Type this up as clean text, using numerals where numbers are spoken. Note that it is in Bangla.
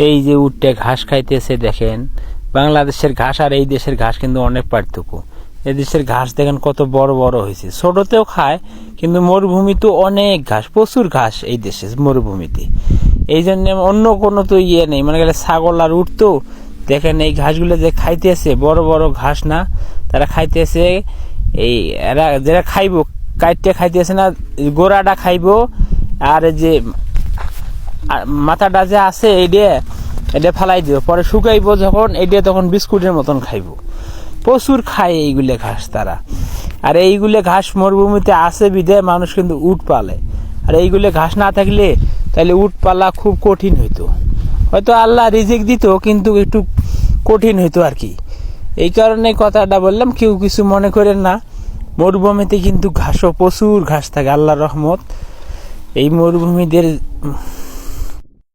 এই যে উটটা ঘাস খাইতেছে দেখেন, বাংলাদেশের ঘাস আর এই দেশের ঘাস কিন্তু অনেক পার্থক্য। এই দেশের ঘাস দেখেন কত বড় বড় হয়েছে, ছোটতেও খায়, কিন্তু মরুভূমিতে অনেক ঘাস, প্রচুর ঘাস এই দেশে মরুভূমিতে। এই জন্য অন্য কোনো তো ইয়ে নেই, মানে গেলে ছাগল আর উট তো দেখেন এই ঘাসগুলো যে খাইতেছে, বড় বড় ঘাস না, তারা খাইতেছে এই এরা যেটা খাইবো কাইটটা খাইতেছে না, গোড়াটা খাইবো, আর যে মাথাটা যে আছে এটা ফালাই দিব, পরে শুকাইবো যখন এটা তখন বিস্কুটের মতন খাইবো। প্রচুর খায় এইগুলো ঘাস তারা। আর এইগুলো ঘাস মরুভূমিতে আছে বিধায় মানুষ কিন্তু উট পালে। আর এইগুলো ঘাস না থাকলে তাহলে উট পালা খুব কঠিন হইতো, হয়তো আল্লাহ রিজিক দিত কিন্তু একটু কঠিন হইতো আর কি। এই কারণে কথাটা বললাম, কেউ কিছু মনে করেন না। মরুভূমিতে কিন্তু ঘাসও প্রচুর ঘাস থাকে, আল্লাহর রহমত। এই মরুভূমিদের